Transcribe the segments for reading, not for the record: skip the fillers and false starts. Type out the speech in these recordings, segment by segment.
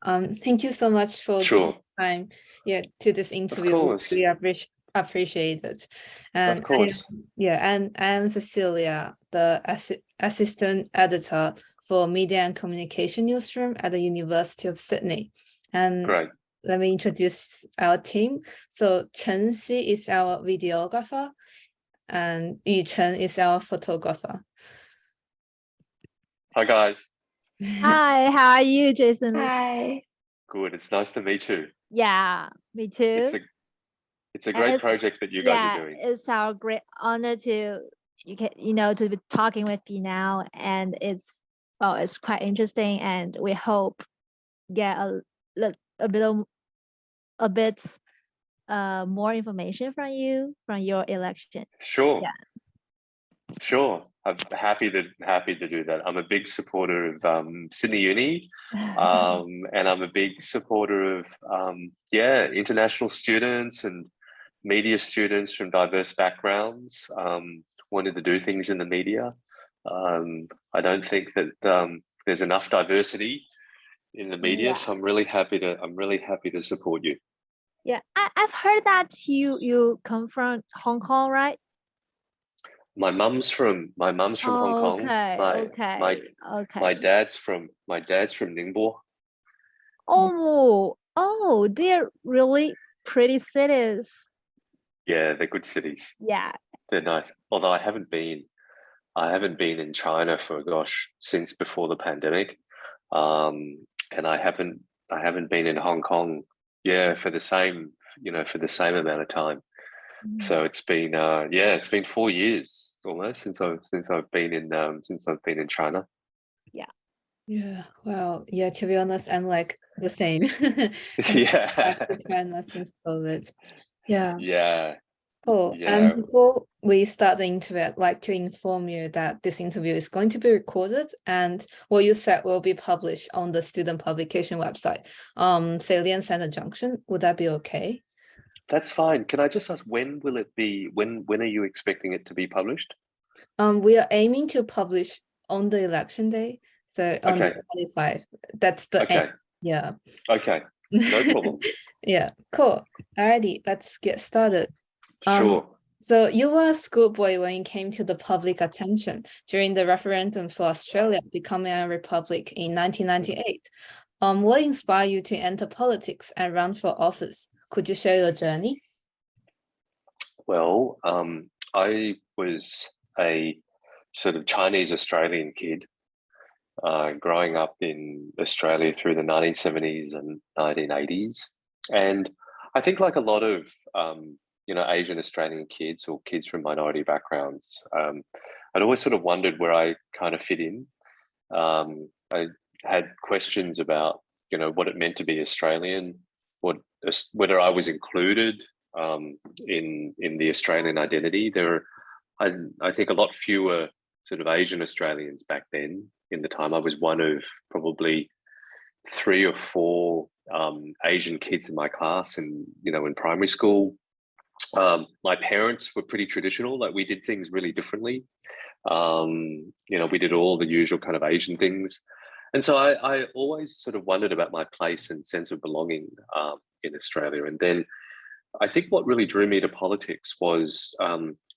Thank you so much for giving Sure. time, to this Of interview. course. We appreciate it. And Of course. I am Cecilia, the assistant editor for Media and Communication Newsroom at the University of Sydney. And Great. let me introduce our team. So Chen Xi is our videographer, and Yu Chen is our photographer. Hi, guys. Hi, how are you, Jason? Hi. Good. It's nice to meet you. Yeah, me too. It's a great project that you guys are doing. It's our great honor to to be talking with you now, and it's quite interesting, and we hope get a bit more information from you from your election. Sure. Yeah. Sure. I'm happy to do that. I'm a big supporter of Sydney Uni, and I'm a big supporter of international students and media students from diverse backgrounds wanting to do things in the media. I don't think that there's enough diversity in the media, so I'm really happy to support you. Yeah, I've heard that you come from Hong Kong, right? My mum's from Hong Kong. Okay. My dad's from Ningbo. Oh, they're really pretty cities. Yeah, they're good cities. Yeah, they're nice. Although I haven't been in China for since before the pandemic, and I haven't been in Hong Kong, for the same amount of time. So it's been 4 years almost since I've been in China. Yeah. Well, to be honest, I'm like the same. Yeah. China since COVID. Yeah. Yeah. Cool. Yeah. And before we start the interview, I'd like to inform you that this interview is going to be recorded, and what you said will be published on the student publication website, Salient Center Junction. Would that be okay? That's fine. Can I just ask, when will it be? When are you expecting it to be published? We are aiming to publish on the election day, so on the 25th. That's the okay. end. Yeah. Okay. No problem. Yeah. Cool. Alrighty, let's get started. Sure. So you were a schoolboy when it came to the public attention during the referendum for Australia becoming a republic in 1998. What inspired you to enter politics and run for office? Could you share your journey? Well, I was a sort of Chinese Australian kid growing up in Australia through the 1970s and 1980s. And I think like a lot of Asian Australian kids or kids from minority backgrounds, I'd always sort of wondered where I kind of fit in. I had questions about what it meant to be Australian, whether I was included in the Australian identity. There are, I think, a lot fewer sort of Asian Australians back then. In the time, I was one of probably 3 or 4 Asian kids in my class, and in primary school. My parents were pretty traditional. Like, we did things really differently. We did all the usual kind of Asian things. And so I always sort of wondered about my place and sense of belonging in Australia. And then I think what really drew me to politics was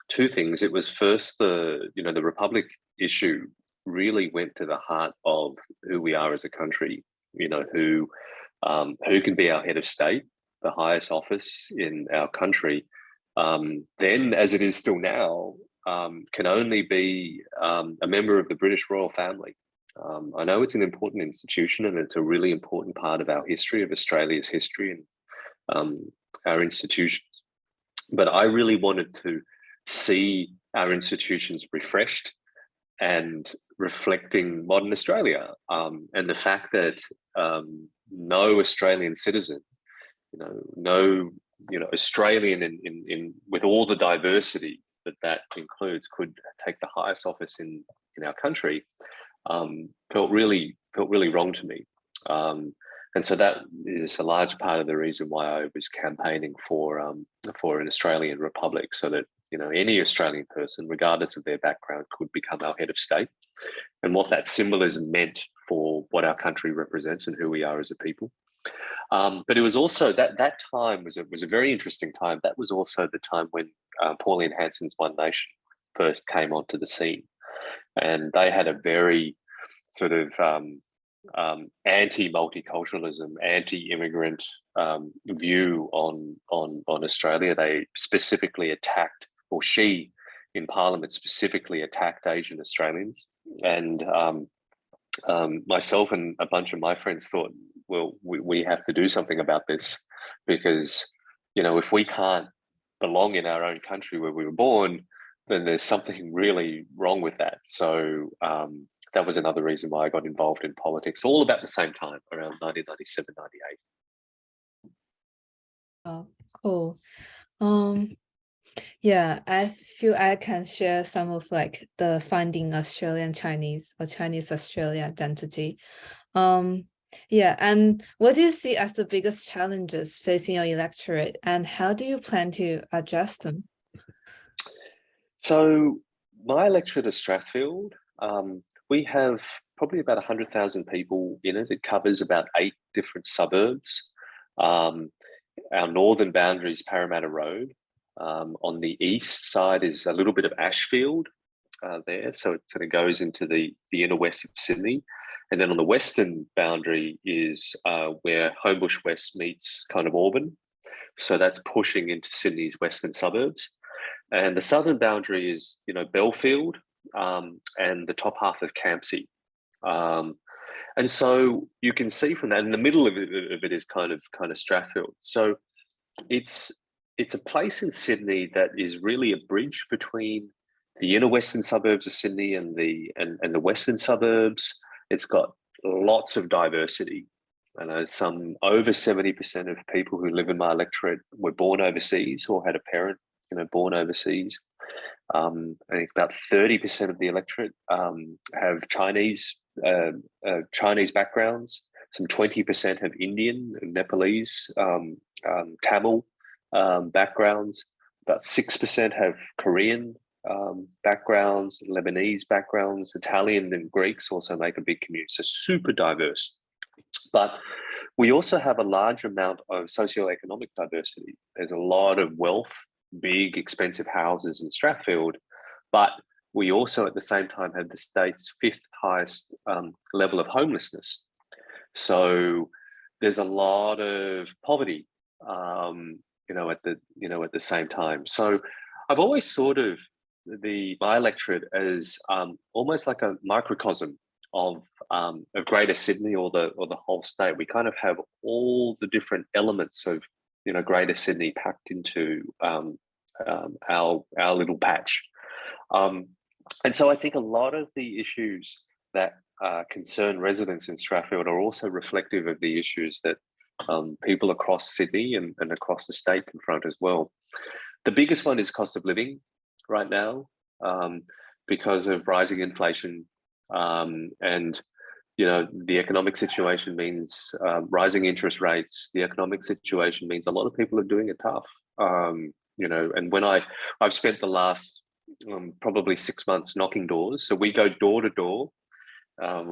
2 things. It was first the Republic issue really went to the heart of who we are as a country. Who can be our head of state, the highest office in our country. Then, as it is still now, can only be a member of the British royal family. I know it's an important institution, and it's a really important part of our history, of Australia's history, and our institutions. But I really wanted to see our institutions refreshed and reflecting modern Australia, and the fact that no Australian citizen, no Australian in with all the diversity that includes, could take the highest office in our country, felt really wrong to me. And so that is a large part of the reason why I was campaigning for an Australian republic, so that any Australian person, regardless of their background, could become our head of state. And what that symbolism meant for what our country represents and who we are as a people. But it was also that time was a very interesting time. That was also the time when Pauline Hanson's One Nation first came onto the scene, and they had a very sort of anti-multiculturalism, anti-immigrant view on Australia. They specifically attacked, or she in Parliament specifically attacked Asian Australians, and myself and a bunch of my friends thought, well, we have to do something about this, because, you know, if we can't belong in our own country where we were born, then there's something really wrong with that. So that was another reason why I got involved in politics, all about the same time, around 1997, 98. Oh, cool. Yeah, I feel I can share some of like the finding Australian Chinese or Chinese Australia identity. Yeah, and what do you see as the biggest challenges facing your electorate, and how do you plan to address them? So my electorate of Strathfield, we have probably about 100,000 people in it. It covers about 8 different suburbs. Our northern boundary is Parramatta Road. On the east side is a little bit of Ashfield there, so it sort of goes into the inner west of Sydney. And then on the western boundary is where Homebush West meets kind of Auburn. So that's pushing into Sydney's western suburbs. And the southern boundary is, you know, Belfield and the top half of Campsie. And so you can see from that, in the middle of it is kind of Strathfield. So it's a place in Sydney that is really a bridge between the inner western suburbs of Sydney and the western suburbs. It's got lots of diversity. I know some over 70% of people who live in my electorate were born overseas or had a parent, you know, born overseas. I think about 30% of the electorate have Chinese backgrounds. Some 20% have Indian, Nepalese, Tamil backgrounds. About 6% have Korean backgrounds, Lebanese backgrounds, Italian and Greeks also make a big community. So super diverse. But we also have a large amount of socioeconomic diversity. There's a lot of wealth, big, expensive houses in Strathfield, but we also at the same time have the state's 5th highest level of homelessness. So there's a lot of poverty, you know, at the same time. So I've always thought of my electorate as almost like a microcosm of Greater Sydney or the whole state. We kind of have all the different elements of, you know, Greater Sydney packed into our little patch. And so I think a lot of the issues that concern residents in Strathfield are also reflective of the issues that people across Sydney and across the state confront as well. The biggest one is cost of living right now, because of rising inflation, and, you know, the economic situation means rising interest rates. The economic situation means a lot of people are doing it tough, you know. And when I've spent the last probably 6 months knocking doors. So we go door to door.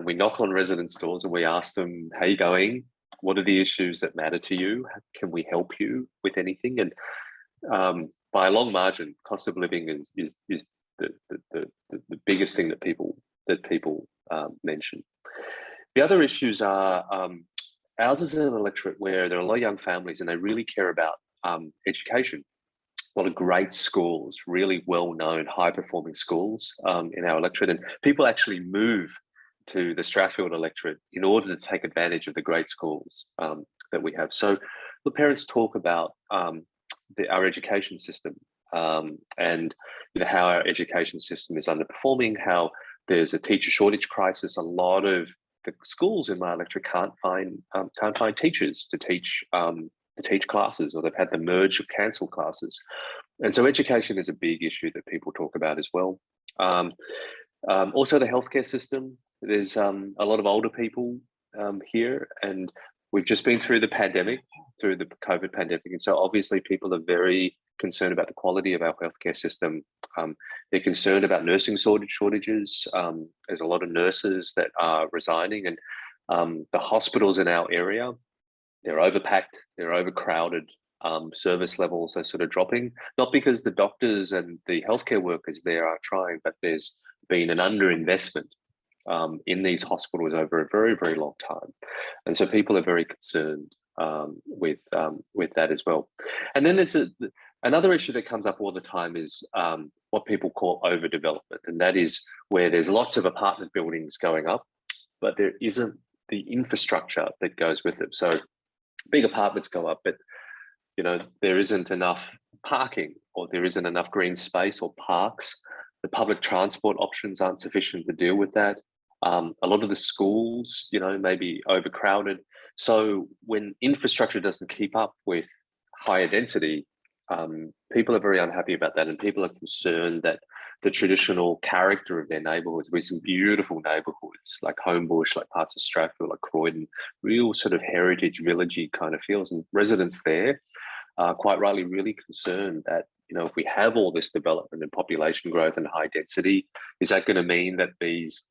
We knock on residents' doors and we ask them, "How you going? What are the issues that matter to you? Can we help you with anything?" And by a long margin, cost of living is the biggest thing that people mention. The other issues are ours is an electorate where there are a lot of young families and they really care about education. A lot of great schools, really well-known, high-performing schools in our electorate, and people actually move to the Strathfield electorate in order to take advantage of the great schools that we have. So the parents talk about our education system and, you know, how our education system is underperforming, how there's a teacher shortage crisis. A lot of the schools in my electorate can't find teachers to teach classes, or they've had to merge or cancel classes. And so education is a big issue that people talk about as well. Also the healthcare system. There's a lot of older people here, and we've just been through the pandemic, through the COVID pandemic. And so obviously people are very concerned about the quality of our healthcare system. They're concerned about nursing shortages. There's a lot of nurses that are resigning, and The hospitals in our area, they're overpacked, they're overcrowded. Service levels are sort of dropping, not because the doctors and the healthcare workers there are trying, but there's been an underinvestment in these hospitals over a very, very long time. And so people are very concerned with that as well. And then there's another issue that comes up all the time is what people call overdevelopment. And that is where there's lots of apartment buildings going up, but there isn't the infrastructure that goes with it. So big apartments go up, but there isn't enough parking, or there isn't enough green space or parks. The public transport options aren't sufficient to deal with that. A lot of the schools, may be overcrowded. So when infrastructure doesn't keep up with higher density, people are very unhappy about that, and people are concerned that the traditional character of their neighbourhoods, with some beautiful neighbourhoods like Homebush, like parts of Strathfield, like Croydon, real sort of heritage villagey kind of feels, and residents there are quite rightly really concerned that if we have all this development and population growth and high density, is that going to mean that these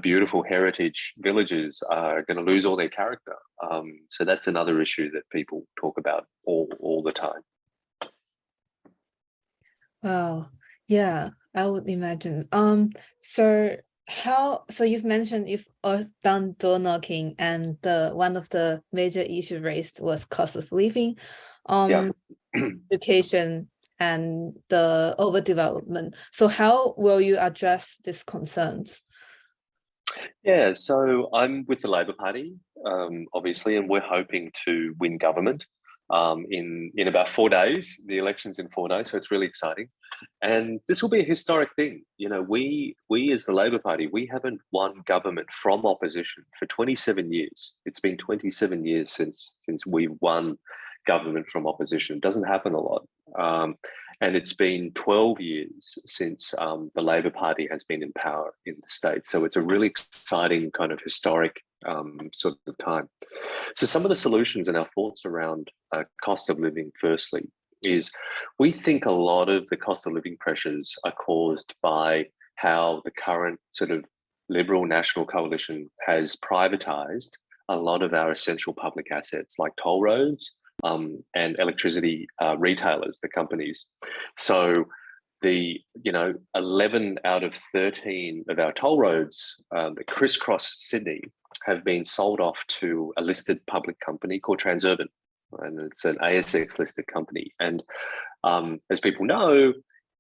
beautiful heritage villages are going to lose all their character? So that's another issue that people talk about all the time. Wow. Yeah, I would imagine. So you've mentioned you've done door knocking, and one of the major issues raised was cost of living, education, and the overdevelopment. So how will you address these concerns? Yeah, so I'm with the Labor Party, obviously, and we're hoping to win government in about 4 days. The election's in 4 days, so it's really exciting. And this will be a historic thing. We as the Labor Party, we haven't won government from opposition for 27 years. It's been 27 years since we've won government from opposition. It doesn't happen a lot. And it's been 12 years since the Labor Party has been in power in the state. So it's a really exciting kind of historic sort of time. So some of the solutions and our thoughts around cost of living, firstly, is we think a lot of the cost of living pressures are caused by how the current sort of Liberal National Coalition has privatised a lot of our essential public assets like toll roads, and electricity retailers, the companies. So the 11 out of 13 of our toll roads that crisscross Sydney have been sold off to a listed public company called Transurban, and it's an ASX listed company. And as people know,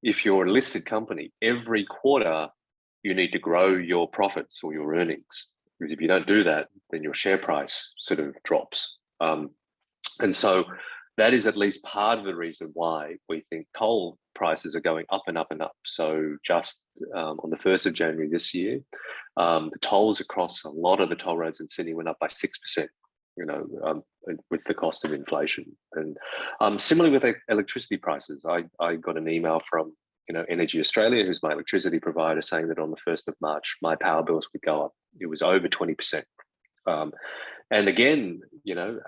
if you're a listed company, every quarter you need to grow your profits or your earnings, because if you don't do that, then your share price sort of drops. And so that is at least part of the reason why we think toll prices are going up and up and up. So just on the 1st of January this year, the tolls across a lot of the toll roads in Sydney went up by 6%, with the cost of inflation. And similarly with electricity prices, I got an email from Energy Australia, who's my electricity provider, saying that on the 1st of March, my power bills would go up. It was over 20%. And again,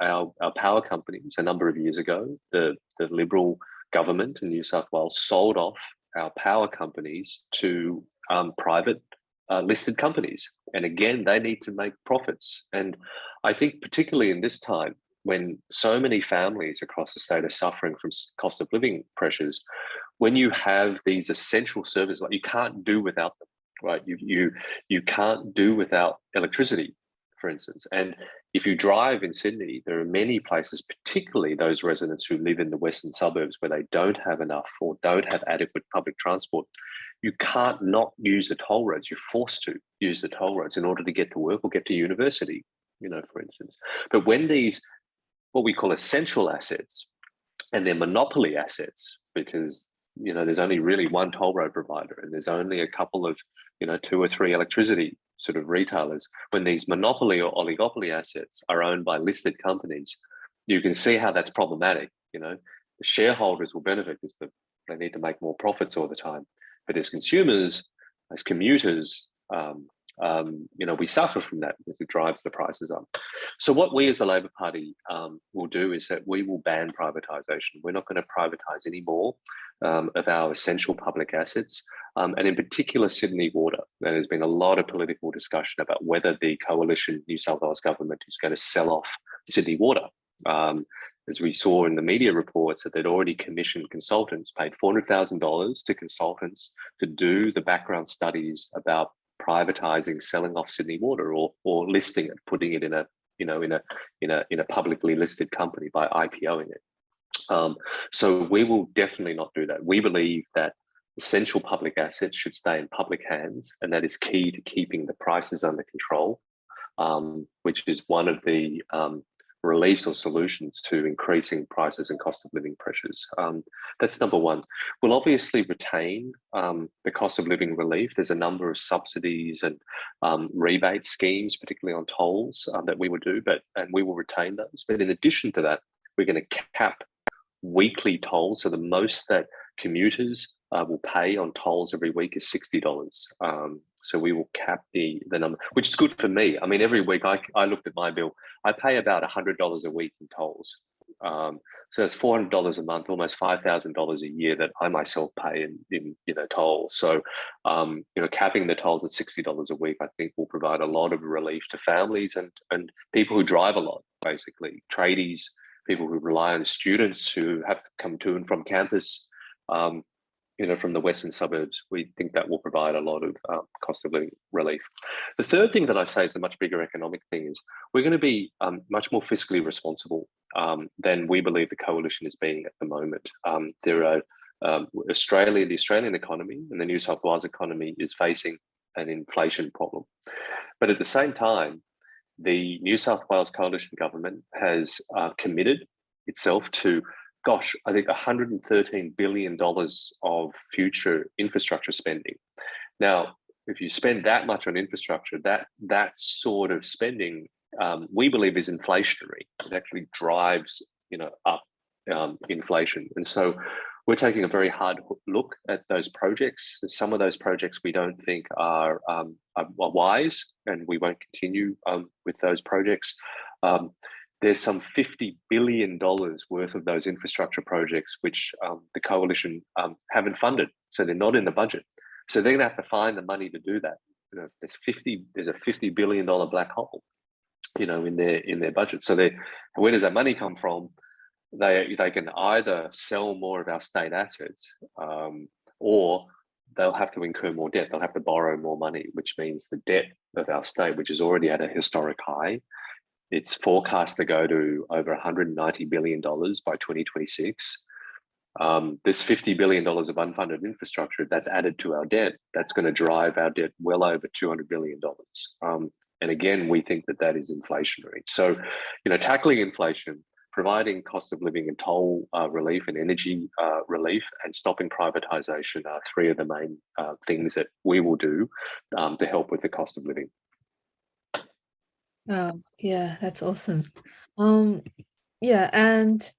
our power companies, a number of years ago, the Liberal government in New South Wales sold off our power companies to private listed companies. And again, they need to make profits. And I think particularly in this time, when so many families across the state are suffering from cost of living pressures, when you have these essential services, like you can't do without them, right? You can't do without electricity, for instance. And if you drive in Sydney, there are many places, particularly those residents who live in the western suburbs, where they don't have enough or don't have adequate public transport. You can't not use the toll roads. You're forced to use the toll roads in order to get to work or get to university, for instance. But when these, what we call essential assets, and they're monopoly assets, because there's only really one toll road provider, and there's only a couple of 2 or 3 electricity sort of retailers. When these monopoly or oligopoly assets are owned by listed companies, you can see how that's problematic. The shareholders will benefit because they need to make more profits all the time. But as consumers, as commuters, we suffer from that because it drives the prices up. So what we as the Labor Party will do is that we will ban privatisation. We're not going to privatise any more of our essential public assets, and in particular Sydney Water. There's been a lot of political discussion about whether the coalition New South Wales government is going to sell off Sydney Water. As we saw in the media reports, that they'd already commissioned consultants, paid $400,000 to consultants to do the background studies about privatizing, selling off Sydney Water, or listing it, putting it in a publicly listed company by IPOing it. So we will definitely not do that. We believe that essential public assets should stay in public hands, and that is key to keeping the prices under control, which is one of the reliefs or solutions to increasing prices and cost of living pressures. That's number one. We'll obviously retain the cost of living relief. There's a number of subsidies and rebate schemes, particularly on tolls, that we would do, and we will retain those. But in addition to that, we're going to cap weekly tolls. So the most that commuters will pay on tolls every week is $60. So we will cap the number, which is good for me. I mean, every week I looked at my bill. I pay about $100 a week in tolls. So that's $400 a month, almost $5,000 a year that I myself pay in tolls. So capping the tolls at $60 a week, I think, will provide a lot of relief to families and people who drive a lot, basically tradies, people who rely on students who have to come to and from campus. From the western suburbs. We think that will provide a lot of cost of living relief. The third thing that I say is a much bigger economic thing is we're going to be much more fiscally responsible than we believe the coalition is being at the moment. The Australian economy and the New South Wales economy is facing an inflation problem. But at the same time, the New South Wales coalition government has committed itself to I think $113 billion of future infrastructure spending. Now, if you spend that much on infrastructure, that sort of spending, we believe, is inflationary. It actually drives, up inflation. And so we're taking a very hard look at those projects. Some of those projects we don't think are wise, and we won't continue with those projects. There's some $50 billion worth of those infrastructure projects which the coalition haven't funded, so they're not in the budget. So they're going to have to find the money to do that. There's a $50 billion black hole, in their budget. So where does that money come from? They can either sell more of our state assets, or they'll have to incur more debt. They'll have to borrow more money, which means the debt of our state, which is already at a historic high, it's forecast to go to over $190 billion by 2026. This $50 billion of unfunded infrastructure that's added to our debt, that's going to drive our debt well over $200 billion. And again, we think that is inflationary. So, tackling inflation, providing cost of living and toll relief and energy relief, and stopping privatisation are three of the main things that we will do to help with the cost of living. Oh, yeah, that's awesome. Yeah, and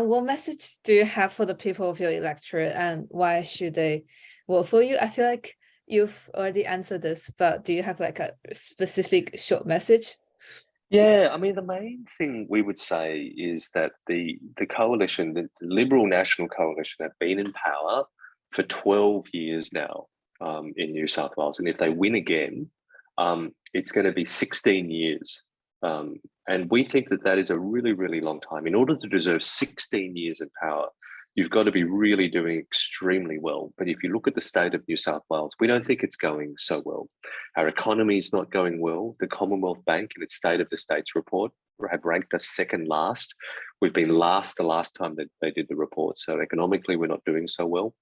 what message do you have for the people of your electorate, and why should they vote for you? I feel like you've already answered this, but do you have like a specific short message? Yeah, I mean, the main thing we would say is that the coalition, the Liberal National Coalition, have been in power for 12 years now in New South Wales. And if they win again, it's going to be 16 years. And we think that is a really, really long time. In order to deserve 16 years in power, you've got to be really doing extremely well. But if you look at the state of New South Wales, we don't think it's going so well. Our economy is not going well. The Commonwealth Bank, in its State of the States report, have ranked us second last. We've been last the last time that they did the report. So economically, we're not doing so well.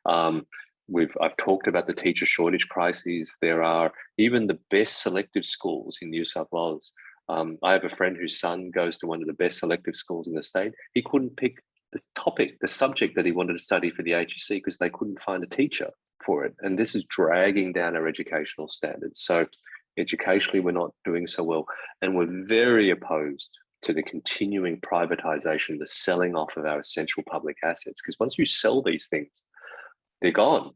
I've talked about the teacher shortage crises. There are even the best selective schools in New South Wales. I have a friend whose son goes to one of the best selective schools in the state. He couldn't pick the subject that he wanted to study for the HEC because they couldn't find a teacher for it. And this is dragging down our educational standards. So educationally, we're not doing so well. And we're very opposed to the continuing privatization, the selling off of our essential public assets. Because once you sell these things, they're gone.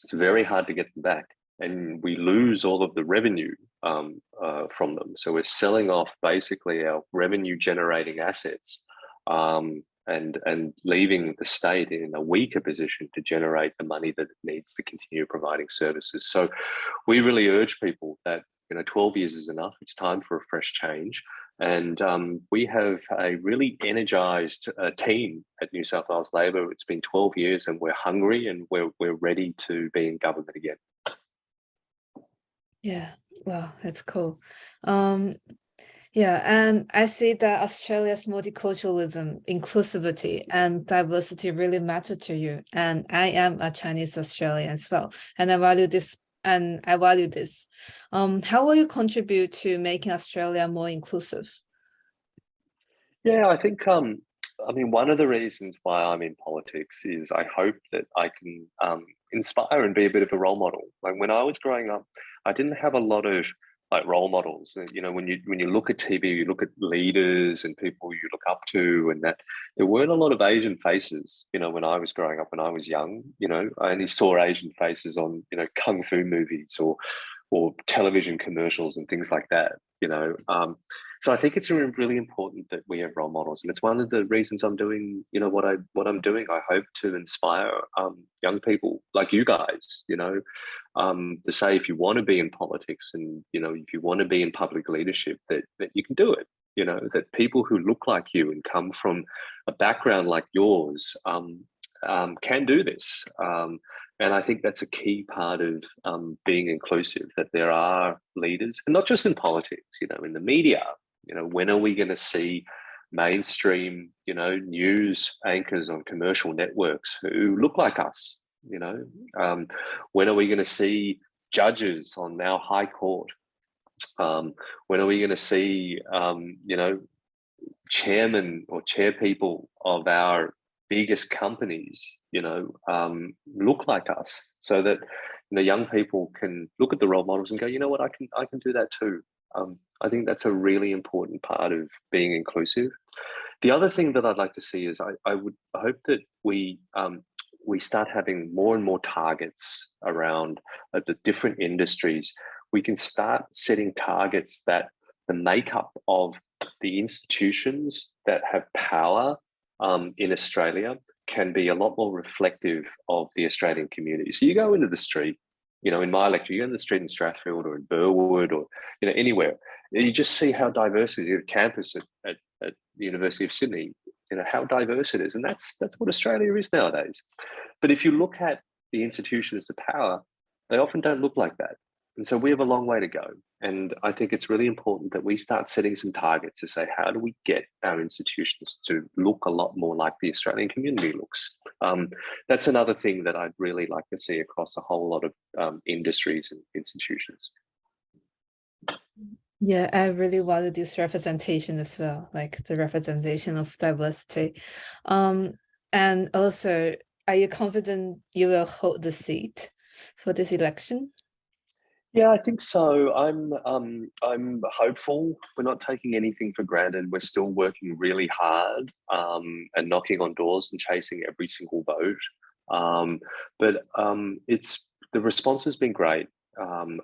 It's very hard to get them back, and we lose all of the revenue from them. So we're selling off basically our revenue generating assets, and leaving the state in a weaker position to generate the money that it needs to continue providing services. So we really urge people that 12 years is enough. It's time for a fresh change. And we have a really energized team at New South Wales Labor. It's been 12 years and we're hungry and we're ready to be in government again. Yeah, wow, that's cool. Yeah, and I see that Australia's multiculturalism, inclusivity, and diversity really matter to you. And I am a Chinese Australian as well, and I value this. How will you contribute to making Australia more inclusive? Yeah, I think one of the reasons why I'm in politics is I hope that I can inspire and be a bit of a role model. Like when I was growing up, I didn't have a lot of role models. When you look at TV, you look at leaders and people you look up to, and that there weren't a lot of Asian faces. When I was growing up, when I was young, I only saw Asian faces on kung fu movies or television commercials and things like that. So I think it's really important that we have role models, and it's one of the reasons I'm doing what I'm doing. I hope to inspire young people like you guys, to say if you want to be in politics and if you want to be in public leadership, that you can do it. That people who look like you and come from a background like yours can do this. And I think that's a key part of being inclusive, that there are leaders, and not just in politics, in the media. When are we going to see mainstream, news anchors on commercial networks who look like us? When are we going to see judges on our high court? When are we going to see, chairmen or chairpeople of our biggest companies, look like us, so that young people can look at the role models and go, you know what, I can do that too. I think that's a really important part of being inclusive. The other thing that I'd like to see is I would hope that we start having more and more targets around the different industries. We can start setting targets that the makeup of the institutions that have power in Australia can be a lot more reflective of the Australian community. So you go into the street, in my lecture, you go in the street in Strathfield or in Burwood or anywhere, you just see how diverse it is. Campus at the University of Sydney, how diverse it is, and that's what Australia is nowadays. But if you look at the institutions of power, they often don't look like that. And so we have a long way to go. And I think it's really important that we start setting some targets to say, how do we get our institutions to look a lot more like the Australian community looks? That's another thing that I'd really like to see across a whole lot of industries and institutions. Yeah, I really wanted this representation as well, like the representation of diversity. And also, are you confident you will hold the seat for this election? Yeah, I think so. I'm hopeful. We're not taking anything for granted. We're still working really hard and knocking on doors and chasing every single vote. But the response has been great.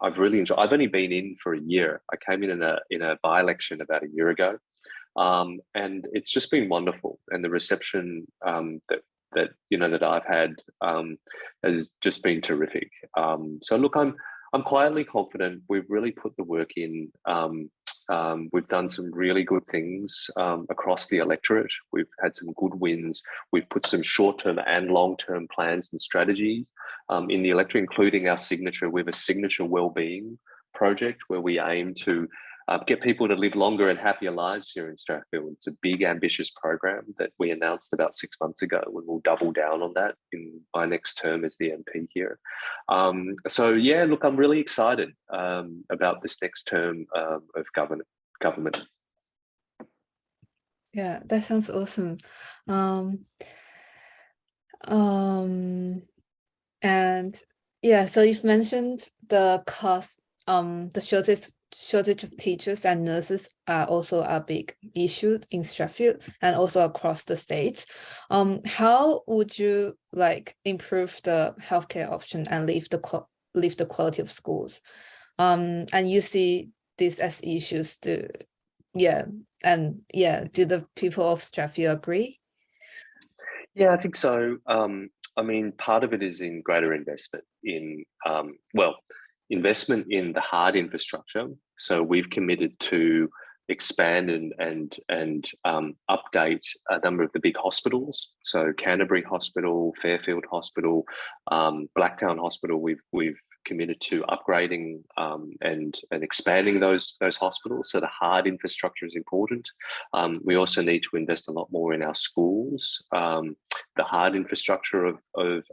I've really enjoyed. I've only been in for a year. I came in a by-election about a year ago, and it's just been wonderful. And the reception that I've had has just been terrific. So look, I'm quietly confident. We've really put the work in. We've done some really good things across the electorate. We've had some good wins. We've put some short-term and long-term plans and strategies in the electorate, including our signature. We have a signature wellbeing project where we aim to get people to live longer and happier lives here in Strathfield. It's a big, ambitious program that we announced about 6 months ago, and we'll double down on that in my next term as the MP here. So yeah, look, I'm really excited about this next term of government. Yeah, that sounds awesome. And yeah, so you've mentioned the cost, the shortage of teachers and nurses are also a big issue in Strathfield and also across the states. How would you like improve the healthcare option and lift the quality of schools? And you see this as issues do, do the people of Strathfield agree? Yeah, I think so. I mean, part of it is in greater investment in, investment in the hard infrastructure. So we've committed to expand and update a number of the big hospitals. So Canterbury Hospital, Fairfield Hospital, Blacktown Hospital. We've committed to upgrading and expanding those hospitals. So the hard infrastructure is important. We also need to invest a lot more in our schools, the hard infrastructure of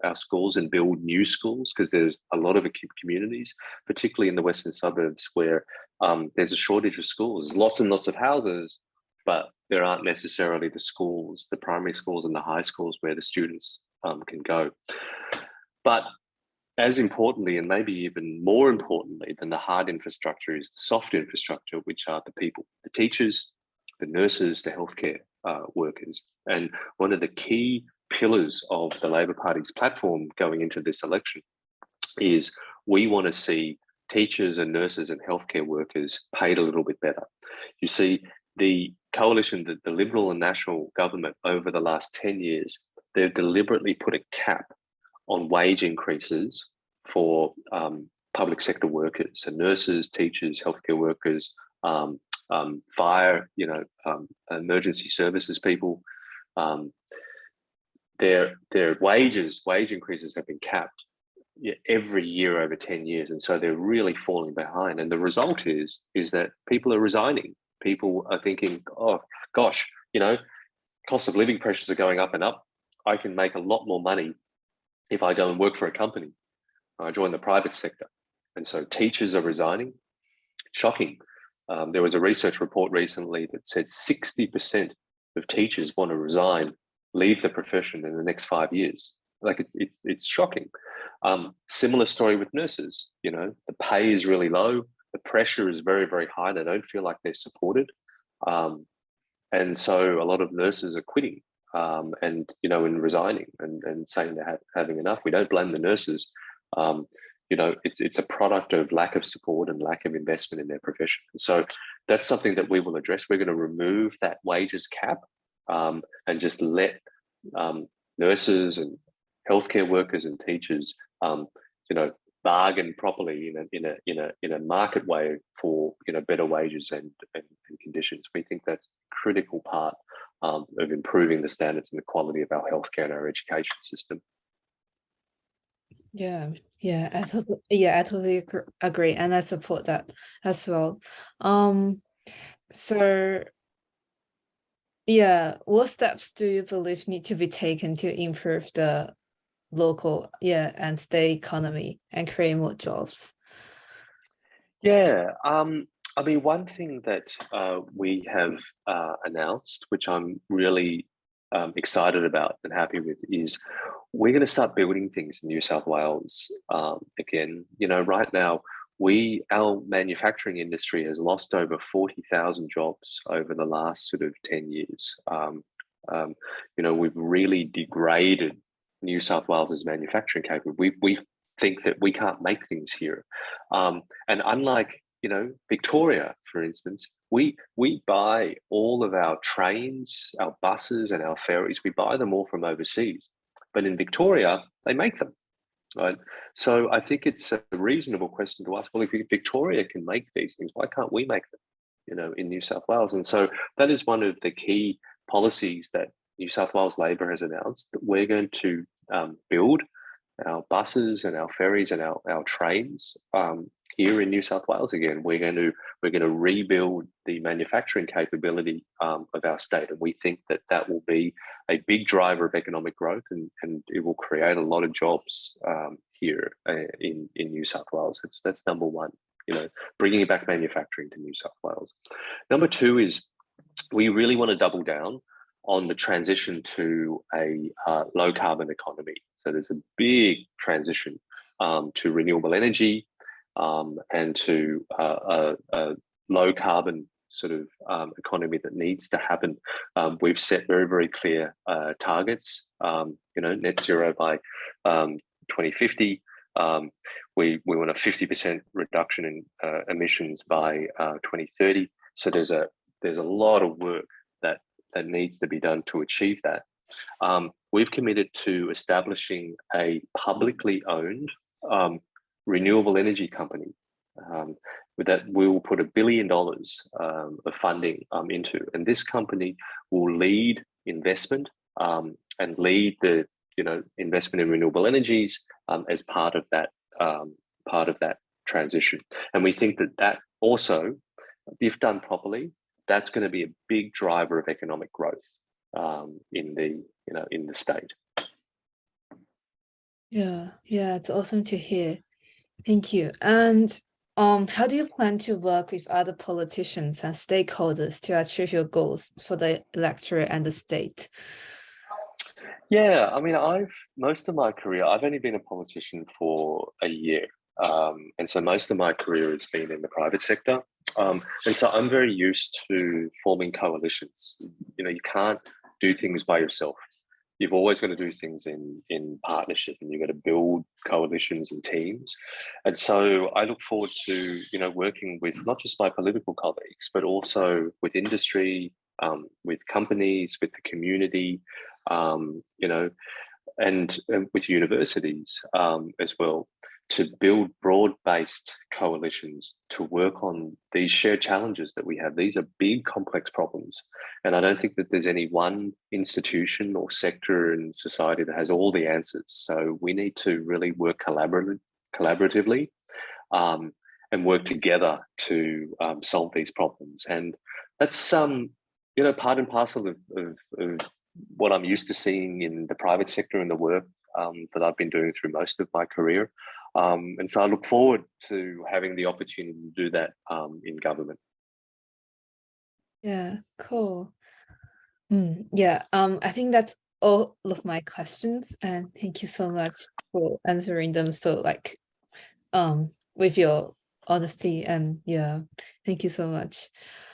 our schools, and build new schools, because there's a lot of communities, particularly in the western suburbs, where there's a shortage of schools, lots and lots of houses, but there aren't necessarily the schools, the primary schools and the high schools where the students can go. But as importantly, and maybe even more importantly than the hard infrastructure, is the soft infrastructure, which are the people, the teachers, the nurses, the healthcare workers. And one of the key pillars of the Labor Party's platform going into this election is we want to see teachers and nurses and healthcare workers paid a little bit better. You see, the coalition, the Liberal and National government over the last 10 years, they've deliberately put a cap on wage increases for public sector workers, so nurses, teachers, healthcare workers, fire, emergency services people. Their wage increases have been capped every year over 10 years, and so they're really falling behind. And the result is that people are resigning. People are thinking, oh gosh, cost of living pressures are going up and up. I can make a lot more money if I go and work for a company. I join the private sector. And so teachers are resigning. Shocking. There was a research report recently that said 60% of teachers want to resign, leave the profession in the next 5 years. Like it's shocking. Similar story with nurses. The pay is really low. The pressure is very, very high. They don't feel like they're supported. And so a lot of nurses are quitting. And resigning and saying they're having enough. We don't blame the nurses. It's a product of lack of support and lack of investment in their profession. So that's something that we will address. We're going to remove that wages cap and just let nurses and healthcare workers and teachers, bargain properly in a market way for better wages and conditions. We think that's a critical part of improving the standards and the quality of our healthcare and our education system. I totally agree, and I support that as well. So what steps do you believe need to be taken to improve the local and state economy and create more jobs? I mean, one thing that we have announced, which I'm really excited about and happy with, is we're going to start building things in New South Wales again. Right now, our manufacturing industry has lost over 40,000 jobs over the last sort of 10 years. We've really degraded New South Wales's manufacturing capability. We think that we can't make things here. And unlike Victoria, for instance, we buy all of our trains, our buses and our ferries, we buy them all from overseas. But in Victoria, they make them, right? So I think it's a reasonable question to ask, well, if Victoria can make these things, why can't we make them, in New South Wales? And so that is one of the key policies that New South Wales Labor has announced, that we're going to build our buses and our ferries and our trains here in New South Wales again. We're going to rebuild the manufacturing capability of our state, and we think that will be a big driver of economic growth, and it will create a lot of jobs here in New South Wales. That's number one. Bringing back manufacturing to New South Wales. Number two is we really want to double down on the transition to a low carbon economy. So there's a big transition to renewable energy, and to a low carbon sort of economy that needs to happen. We've set very, very clear targets, net zero by 2050. We want a 50% reduction in emissions by 2030. So there's a lot of work that needs to be done to achieve that. We've committed to establishing a publicly owned renewable energy company with that we will put $1 billion of funding into, and this company will lead investment and lead the investment in renewable energies as part of that transition. And we think that also, if done properly, that's going to be a big driver of economic growth in the state. Yeah, it's awesome to hear. Thank you. And how do you plan to work with other politicians and stakeholders to achieve your goals for the electorate and the state? Yeah, I mean, most of my career, I've only been a politician for a year. And so most of my career has been in the private sector. And so I'm very used to forming coalitions. You can't do things by yourself. You've always got to do things in partnership, and you've got to build coalitions and teams. And so I look forward to, working with not just my political colleagues, but also with industry, with companies, with the community, and with universities as well, to build broad-based coalitions to work on these shared challenges that we have. These are big, complex problems. And I don't think that there's any one institution or sector in society that has all the answers. So we need to really work collaboratively and work together to solve these problems. And that's part and parcel of what I'm used to seeing in the private sector and the work that I've been doing through most of my career. And so I look forward to having the opportunity to do that in government. Yeah, cool. I think that's all of my questions, and thank you so much for answering them so with your honesty, and thank you so much.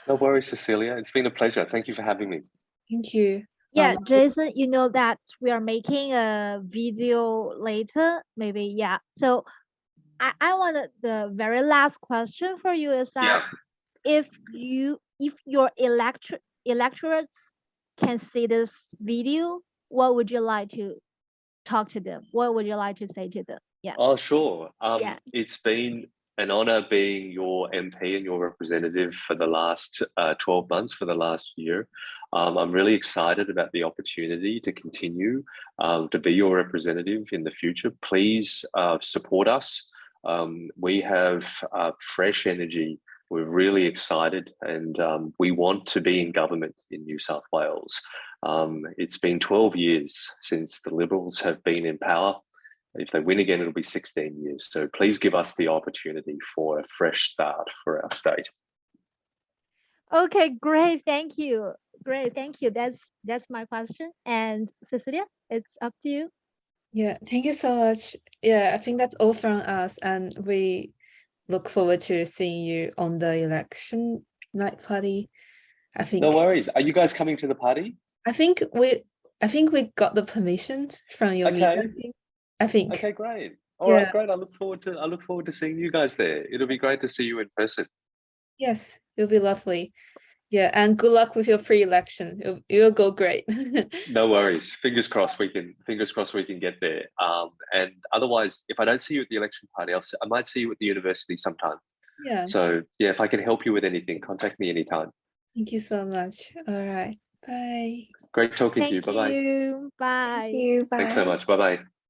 No worries, Cecilia. It's been a pleasure. Thank you for having me. Thank you. Yeah, Jason, you know that we are making a video later, maybe. Yeah. So I wanted the very last question for you is that if your electorates can see this video, what would you like to talk to them? What would you like to say to them? Yeah. Oh, sure. It's been an honor being your MP and your representative for the last 12 months, for the last year. I'm really excited about the opportunity to continue to be your representative in the future. Please support us. We have fresh energy. We're really excited, and we want to be in government in New South Wales. It's been 12 years since the Liberals have been in power. If they win again, it'll be 16 years. So please give us the opportunity for a fresh start for our state. Okay, great. Thank you. Great. Thank you. That's my question. And Cecilia, it's up to you. Yeah, thank you so much. Yeah, I think that's all from us, and we look forward to seeing you on the election night party. I think. No worries. Are you guys coming to the party? I think we got the permission from your meeting. I think. Okay, great. All right, great. I look forward to seeing you guys there. It'll be great to see you in person. Yes, it'll be lovely. Yeah, and good luck with your pre-election. It'll go great. No worries. Fingers crossed we can get there. And otherwise, if I don't see you at the election party, I might see you at the university sometime. Yeah. So yeah, if I can help you with anything, contact me anytime. Thank you so much. All right. Bye. Great talking to you. Bye-bye. Thank you. Bye. Thanks so much. Bye-bye.